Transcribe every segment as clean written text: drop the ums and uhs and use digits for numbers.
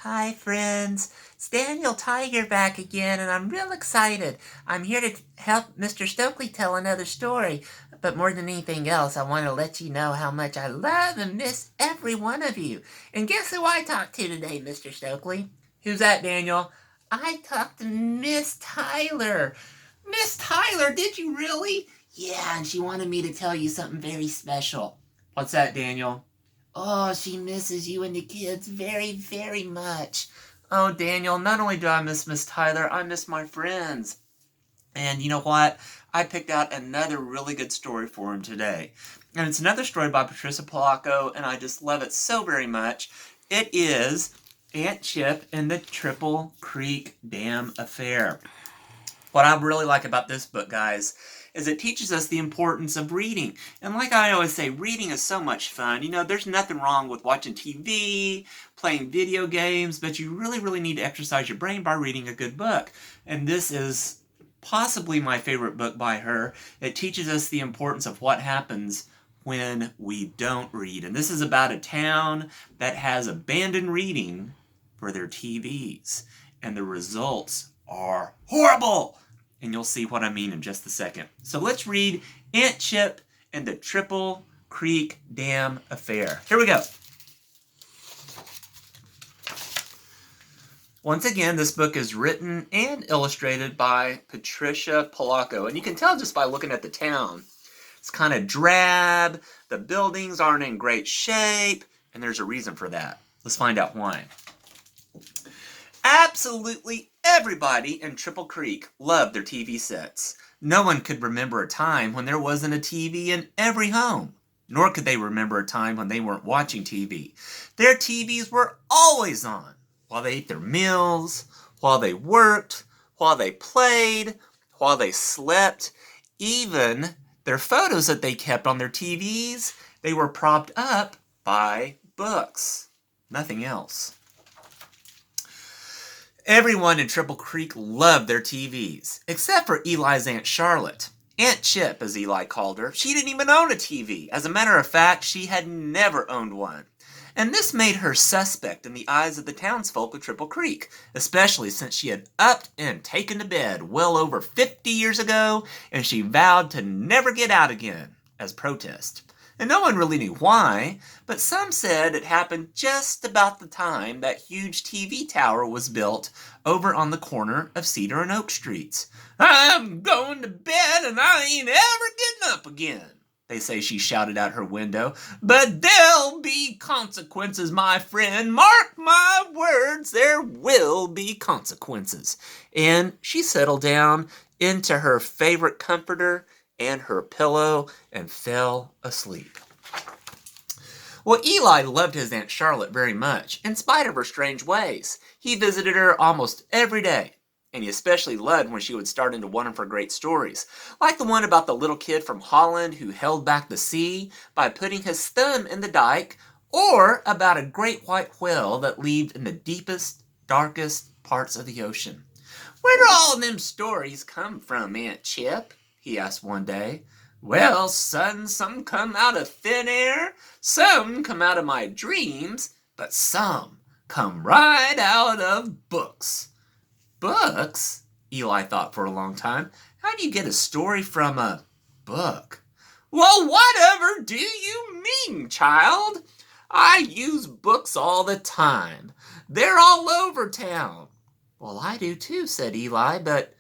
Hi, friends. It's Daniel Tiger back again, and I'm real excited. I'm here to help Mr. Stokely tell another story. But more than anything else, I want to let you know how much I love and miss every one of you. And guess who I talked to today, Mr. Stokely? Who's that, Daniel? I talked to Miss Tyler. Miss Tyler, did you really? Yeah, and she wanted me to tell you something very special. What's that, Daniel? Oh, she misses you and the kids very, very much. Oh, Daniel, not only do I miss Miss Tyler, I miss my friends. And you know what? I picked out another really good story for him today. And it's another story by Patricia Polacco, and I just love it so very much. It is Aunt Chip and the Triple Creek Dam Affair. What I really like about this book, guys, is it teaches us the importance of reading. And like I always say, reading is so much fun. You know, there's nothing wrong with watching TV, playing video games, but you really, really need to exercise your brain by reading a good book. And this is possibly my favorite book by her. It teaches us the importance of what happens when we don't read. And this is about a town that has abandoned reading for their TVs. And the results are horrible. And you'll see what I mean in just a second. So let's read Aunt Chip and the Triple Creek Dam Affair. Here we go. Once again, this book is written and illustrated by Patricia Polacco. And you can tell just by looking at the town. It's kind of drab, the buildings aren't in great shape, and there's a reason for that. Let's find out why. Absolutely everybody in Triple Creek loved their TV sets. No one could remember a time when there wasn't a TV in every home, nor could they remember a time when they weren't watching TV. Their TVs were always on, while they ate their meals, while they worked, while they played, while they slept. Even their photos that they kept on their TVs, they were propped up by books. Nothing else. Everyone in Triple Creek loved their TVs, except for Eli's Aunt Charlotte. Aunt Chip, as Eli called her, she didn't even own a TV. As a matter of fact, she had never owned one. And this made her suspect in the eyes of the townsfolk of Triple Creek, especially since she had upped and taken to bed well over 50 years ago, and she vowed to never get out again, as protest. And no one really knew why, but some said it happened just about the time that huge TV tower was built over on the corner of Cedar and Oak Streets. I'm going to bed and I ain't ever getting up again, they say she shouted out her window. But there'll be consequences, my friend. Mark my words, there will be consequences. And she settled down into her favorite comforter and her pillow and fell asleep. Well, Eli loved his Aunt Charlotte very much, in spite of her strange ways. He visited her almost every day, and he especially loved when she would start into one of her great stories, like the one about the little kid from Holland who held back the sea by putting his thumb in the dike, or about a great white whale that lived in the deepest, darkest parts of the ocean. Where do all them stories come from, Aunt Chip? He asked one day. Well, son, some come out of thin air, some come out of my dreams, but some come right out of books. Books? Eli thought for a long time. How do you get a story from a book? Well, whatever do you mean, child? I use books all the time. They're all over town. Well, I do too, said Eli, but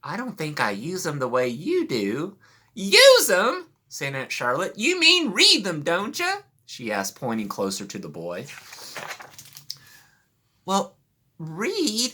I don't think I use them the way you do. Use them? Said Aunt Charlotte. You mean read them, don't you? She asked, pointing closer to the boy. Well, read?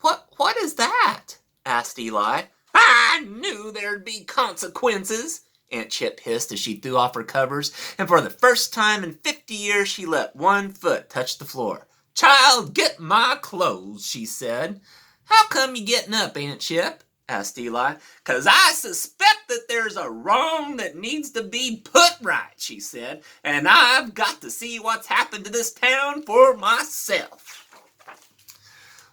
What is that? Asked Eli. I knew there'd be consequences, Aunt Chip hissed as she threw off her covers, and for the first time in 50 years she let one foot touch the floor. Child, get my clothes, she said. How come you getting up, Aunt Chip? Asked Eli. 'Cause I suspect that there's a wrong that needs to be put right, she said, and I've got to see what's happened to this town for myself.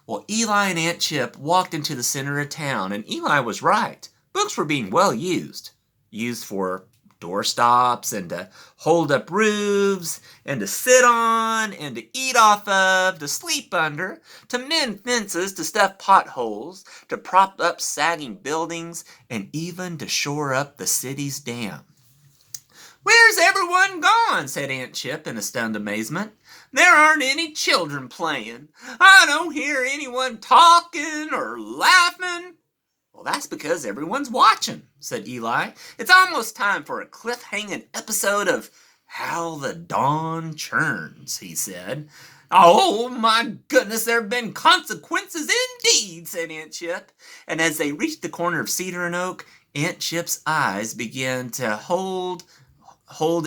Well, Eli and Aunt Chip walked into the center of town, and Eli was right. Books were being well used. Used for doorstops and to hold up roofs and to sit on and to eat off of, to sleep under, to mend fences, to stuff potholes, to prop up sagging buildings, and even to shore up the city's dam. "Where's everyone gone?" said Aunt Chip in a stunned amazement. "There aren't any children playing. I don't hear anyone talking or laughing." "Well, that's because everyone's watching," said Eli. "It's almost time for a cliff-hanging episode of How the Dawn Churns," he said. "Oh, my goodness, there have been consequences indeed," said Aunt Chip. And as they reached the corner of Cedar and Oak, Aunt Chip's eyes began to hold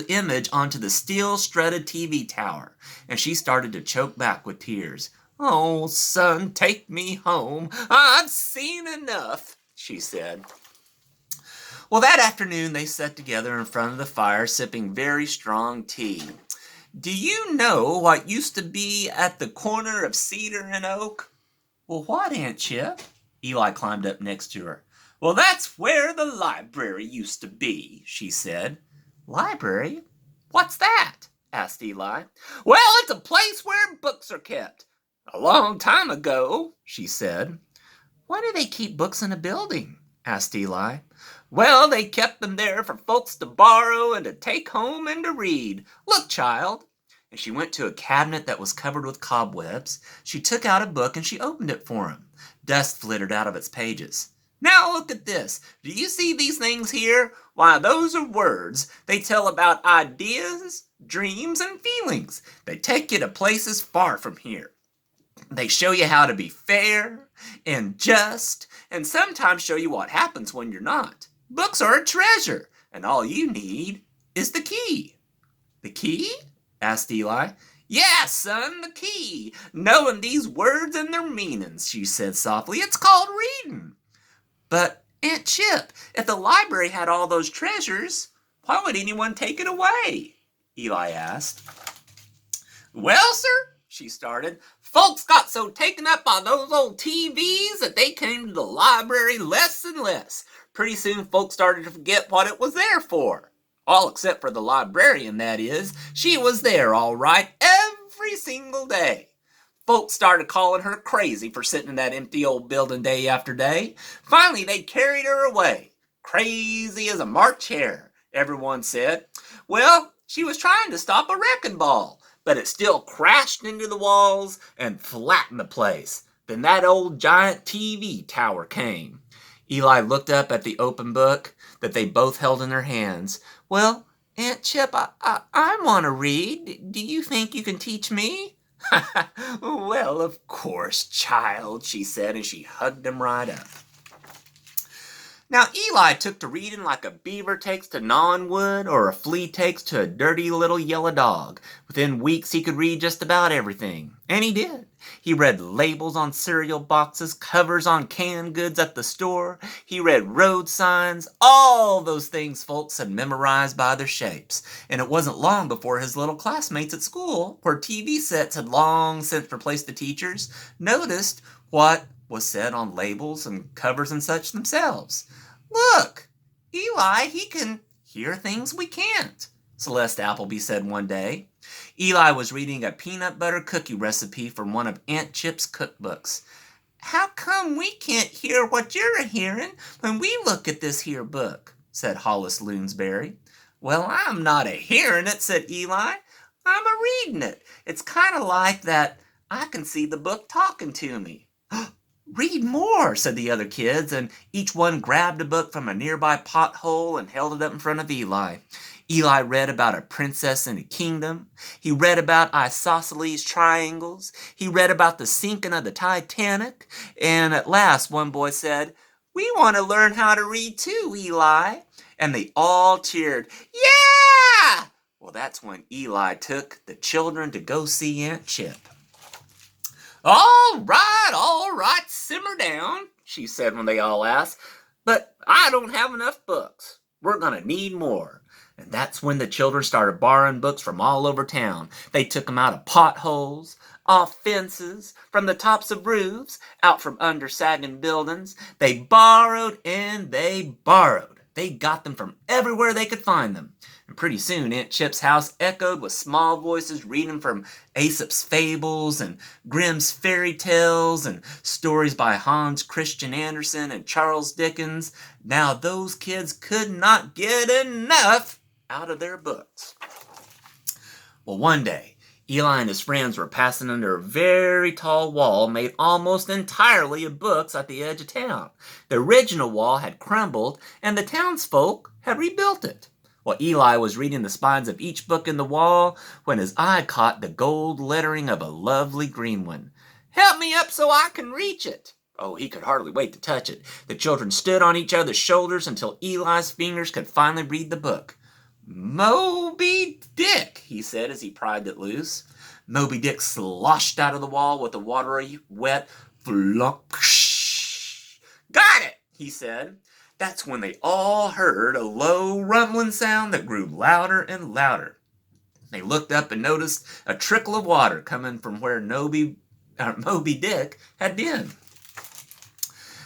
image onto the steel-strutted TV tower, and she started to choke back with tears. "Oh, son, take me home. I've seen enough," she said. Well, that afternoon they sat together in front of the fire sipping very strong tea. "Do you know what used to be at the corner of Cedar and Oak?" "Well, what, Aunt Chip?" Eli climbed up next to her. "Well, that's where the library used to be," she said. "Library? What's that?" asked Eli. "Well, it's a place where books are kept. A long time ago," she said. "Why do they keep books in a building?" asked Eli. "Well, they kept them there for folks to borrow and to take home and to read. Look, child." And she went to a cabinet that was covered with cobwebs. She took out a book and she opened it for him. Dust flittered out of its pages. "Now look at this. Do you see these things here? Why, those are words. They tell about ideas, dreams, and feelings. They take you to places far from here. They show you how to be fair and just, and sometimes show you what happens when you're not. Books are a treasure, and all you need is the key." "The key?" asked Eli. "Yes, son, the key. Knowing these words and their meanings," she said softly. "It's called reading." "But, Aunt Chip, if the library had all those treasures, why would anyone take it away?" Eli asked. "Well, sir," she started, "folks got so taken up by those old TVs that they came to the library less and less. Pretty soon folks started to forget what it was there for. All except for the librarian, that is. She was there all right every single day. Folks started calling her crazy for sitting in that empty old building day after day. Finally, they carried her away. Crazy as a March hare, everyone said. Well, she was trying to stop a wrecking ball, but it still crashed into the walls and flattened the place. Then that old giant TV tower came." Eli looked up at the open book that they both held in their hands. "Well, Aunt Chip, I want to read. Do you think you can teach me?" "Well, of course, child," she said, and she hugged him right up. Now, Eli took to reading like a beaver takes to gnawing wood, or a flea takes to a dirty little yellow dog. Within weeks, he could read just about everything. And he did. He read labels on cereal boxes, covers on canned goods at the store. He read road signs, all those things folks had memorized by their shapes. And it wasn't long before his little classmates at school, where TV sets had long since replaced the teachers, noticed what was said on labels and covers and such themselves. "Look, Eli, he can hear things we can't," Celeste Appleby said one day. Eli was reading a peanut butter cookie recipe from one of Aunt Chip's cookbooks. "How come we can't hear what you're hearing when we look at this here book?" said Hollis Loonsberry. "Well, I'm not a-hearing it," said Eli. "I'm a-reading it. It's kind of like that I can see the book talking to me." "Read more," said the other kids, and each one grabbed a book from a nearby pothole and held it up in front of Eli. Eli read about a princess in a kingdom. He read about isosceles triangles. He read about the sinking of the Titanic. And at last one boy said, "We want to learn how to read too, Eli." And they all cheered, "Yeah!" Well, that's when Eli took the children to go see Aunt Chip. All right, simmer down," she said when they all asked. "But I don't have enough books. We're going to need more." And that's when the children started borrowing books from all over town. They took them out of potholes, off fences, from the tops of roofs, out from under sagging buildings. They borrowed and they borrowed. They got them from everywhere they could find them. And pretty soon Aunt Chip's house echoed with small voices reading from Aesop's fables and Grimm's fairy tales and stories by Hans Christian Andersen and Charles Dickens. Now those kids could not get enough out of their books. Well, one day, Eli and his friends were passing under a very tall wall made almost entirely of books at the edge of town. The original wall had crumbled, and the townsfolk had rebuilt it. Well, Eli was reading the spines of each book in the wall when his eye caught the gold lettering of a lovely green one. "Help me up so I can reach it." Oh, he could hardly wait to touch it. The children stood on each other's shoulders until Eli's fingers could finally read the book. "Moby Dick," he said as he pried it loose. Moby Dick sloshed out of the wall with a watery, wet flunk. "Got it," he said. That's when they all heard a low, rumbling sound that grew louder and louder. They looked up and noticed a trickle of water coming from where Moby Dick had been.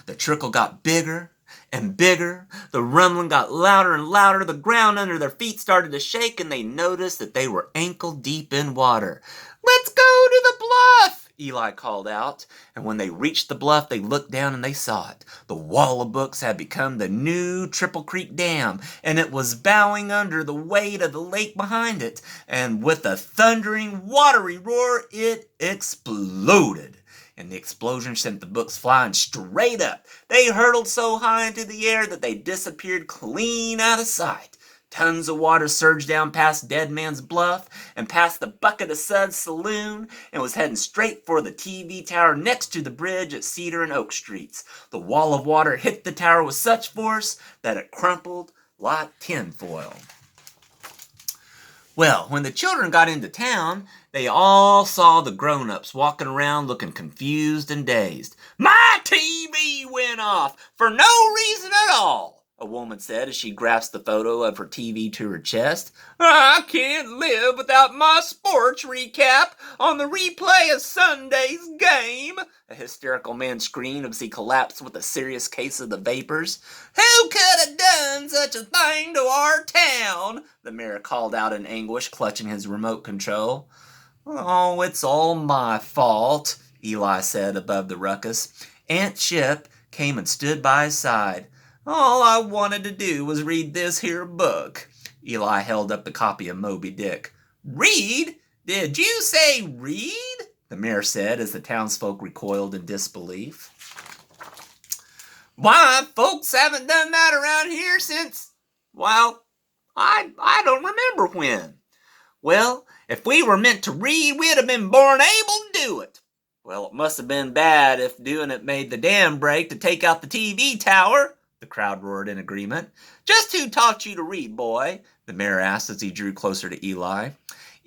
The trickle got bigger and bigger. The rumbling got louder and louder. The ground under their feet started to shake, and they noticed that they were ankle deep in water. "Let's go to the bluff," Eli called out. And when they reached the bluff, they looked down and they saw it. The wall of books had become the new Triple Creek Dam, and it was bowing under the weight of the lake behind it. And with a thundering, watery roar, it exploded. And the explosion sent the books flying straight up. They hurtled so high into the air that they disappeared clean out of sight. Tons of water surged down past Dead Man's Bluff and past the Bucket of Suds Saloon and was heading straight for the TV tower next to the bridge at Cedar and Oak Streets. The wall of water hit the tower with such force that it crumpled like tinfoil. Well, when the children got into town, they all saw the grown-ups walking around looking confused and dazed. "My TV went off for no reason at all," a woman said as she grasped the photo of her TV to her chest. "I can't live without my sports recap on the replay of Sunday's game," a hysterical man screamed as he collapsed with a serious case of the vapors. "Who could have done such a thing to our town?" the mayor called out in anguish, clutching his remote control. "Oh, it's all my fault," Eli said above the ruckus. Aunt Chip came and stood by his side. "All I wanted to do was read this here book." Eli held up the copy of Moby Dick. "Read? Did you say read?" the mayor said as the townsfolk recoiled in disbelief. "Why, folks haven't done that around here since, well, I don't remember when. Well, if we were meant to read, we'd have been born able to do it." "Well, it must have been bad if doing it made the dam break to take out the TV tower," the crowd roared in agreement. "Just who taught you to read, boy?" the mayor asked as he drew closer to Eli.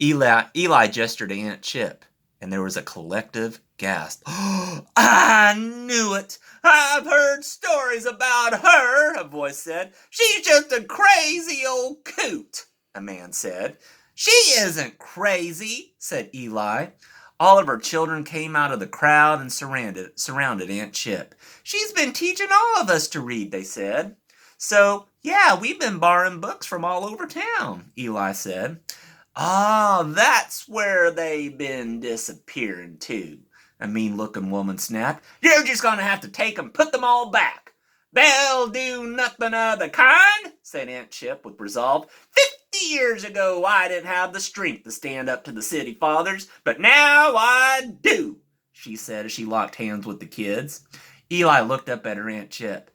Eli gestured to Aunt Chip, and there was a collective gasp. "I knew it! I've heard stories about her," a voice said. "She's just a crazy old coot," a man said. "She isn't crazy," said Eli. All of her children came out of the crowd and surrounded Aunt Chip. "She's been teaching all of us to read," they said. "So, yeah, we've been borrowing books from all over town," Eli said. "Ah, that's where they've been disappearing to," a mean-looking woman snapped. "You're just going to have to take them, put them all back." "They'll do nothing of the kind," said Aunt Chip with resolve. 50 years ago, I didn't have the strength to stand up to the city fathers, but now I do," she said as she locked hands with the kids. Eli looked up at her Aunt Chip.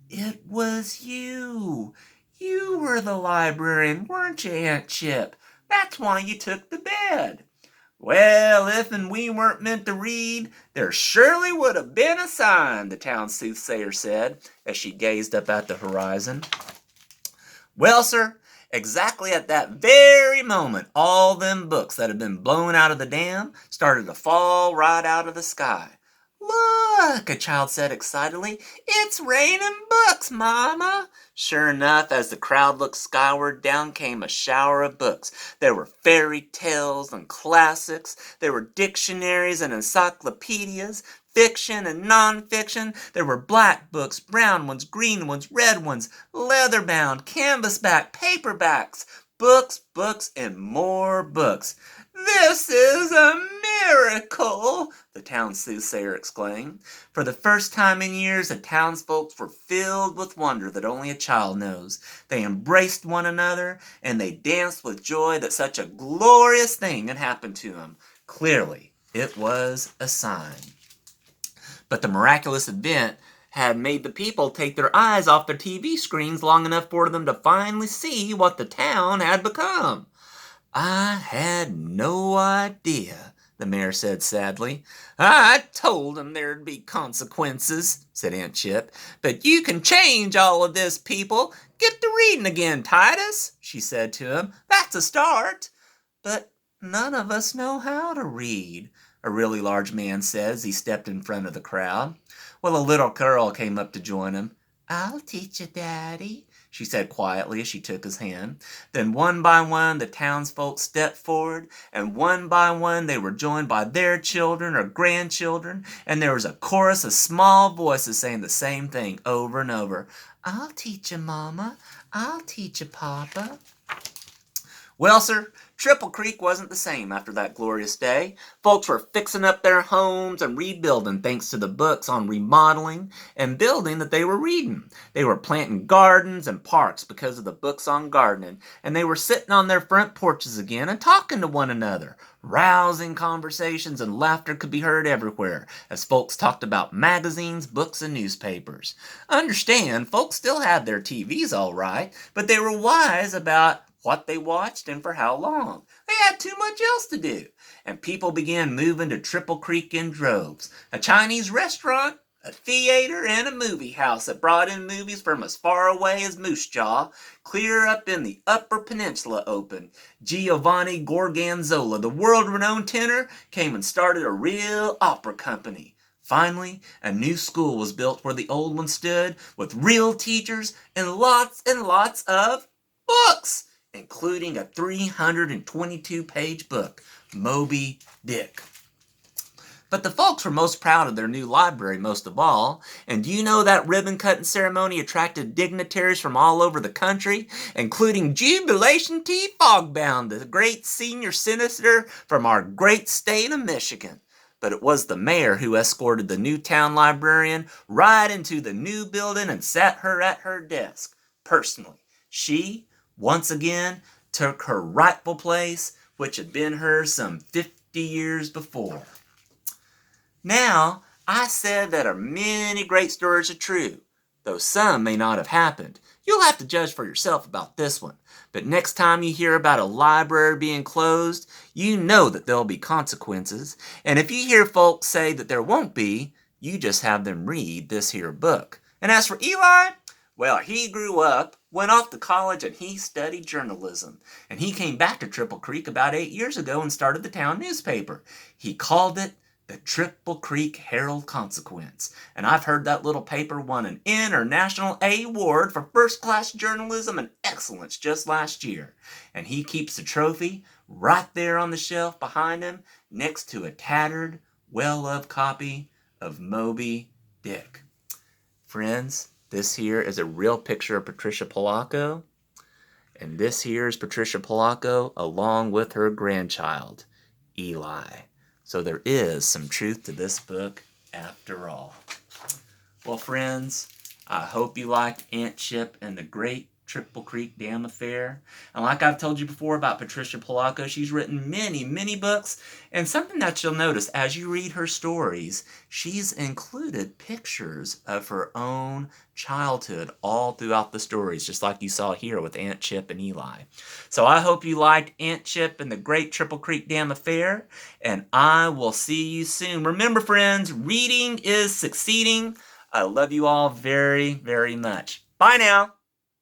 "It was you. You were the librarian, weren't you, Aunt Chip? That's why you took the bed." "Well, if and we weren't meant to read, there surely would have been a sign," the town soothsayer said as she gazed up at the horizon. Well, sir, exactly at that very moment, all them books that had been blown out of the dam started to fall right out of the sky. "Look!" Look, a child said excitedly. It's raining books, Mama. Sure enough, as the crowd looked skyward, down came a shower of books. There were fairy tales and classics. There were dictionaries and encyclopedias, fiction and non-fiction. There were black books, brown ones, green ones, red ones, leather-bound, canvas-back, paperbacks. Books, books, and more books. This is a miracle, the town soothsayer exclaimed. For the first time in years, the townsfolk were filled with wonder that only a child knows. They embraced one another, and they danced with joy that such a glorious thing had happened to them. Clearly, it was a sign. But the miraculous event had made the people take their eyes off their TV screens long enough for them to finally see what the town had become. I had no idea, the mayor said sadly. I told him there'd be consequences, said Aunt Chip. But you can change all of this, people. Get to reading again, Titus, she said to him. That's a start. But none of us know how to read, a really large man said as he stepped in front of the crowd. Well, a little girl came up to join him. I'll teach you, Daddy, she said quietly as she took his hand. Then one by one the townsfolk stepped forward, and one by one they were joined by their children or grandchildren, and there was a chorus of small voices saying the same thing over and over. I'll teach you, Mama. I'll teach you, Papa. Well, sir, Triple Creek wasn't the same after that glorious day. Folks were fixing up their homes and rebuilding thanks to the books on remodeling and building that they were reading. They were planting gardens and parks because of the books on gardening, and they were sitting on their front porches again and talking to one another. Rousing conversations and laughter could be heard everywhere as folks talked about magazines, books, and newspapers. Understand, folks still had their TVs all right, but they were wise about what they watched and for how long. They had too much else to do. And people began moving to Triple Creek in droves. A Chinese restaurant, a theater, and a movie house that brought in movies from as far away as Moose Jaw, clear up in the Upper Peninsula opened. Giovanni Gorgonzola, the world-renowned tenor, came and started a real opera company. Finally, a new school was built where the old one stood, with real teachers and lots of books, including a 322-page book, Moby Dick. But the folks were most proud of their new library most of all, and do you know that ribbon-cutting ceremony attracted dignitaries from all over the country, including Jubilation T. Fogbound, the great senior senator from our great state of Michigan. But it was the mayor who escorted the new town librarian right into the new building and sat her at her desk, personally. She, once again, took her rightful place, which had been hers some 50 years before. Now, I said that many great stories are true, though some may not have happened. You'll have to judge for yourself about this one. But next time you hear about a library being closed, you know that there'll be consequences. And if you hear folks say that there won't be, you just have them read this here book. And as for Eli, well, he grew up, went off to college, and he studied journalism. And he came back to Triple Creek about 8 years ago and started the town newspaper. He called it the Triple Creek Herald-Consequence. And I've heard that little paper won an International A award for first-class journalism and excellence just last year. And he keeps the trophy right there on the shelf behind him next to a tattered, well-loved copy of Moby Dick. Friends, this here is a real picture of Patricia Polacco, and this here is Patricia Polacco along with her grandchild, Eli. So there is some truth to this book after all. Well, friends, I hope you liked Aunt Chip and the Great Triple Creek Dam Affair. And like I've told you before about Patricia Polacco, she's written many, many books. And something that you'll notice as you read her stories, she's included pictures of her own childhood all throughout the stories, just like you saw here with Aunt Chip and Eli. So I hope you liked Aunt Chip and the Great Triple Creek Dam Affair, and I will see you soon. Remember, friends, reading is succeeding. I love you all very, very much. Bye now.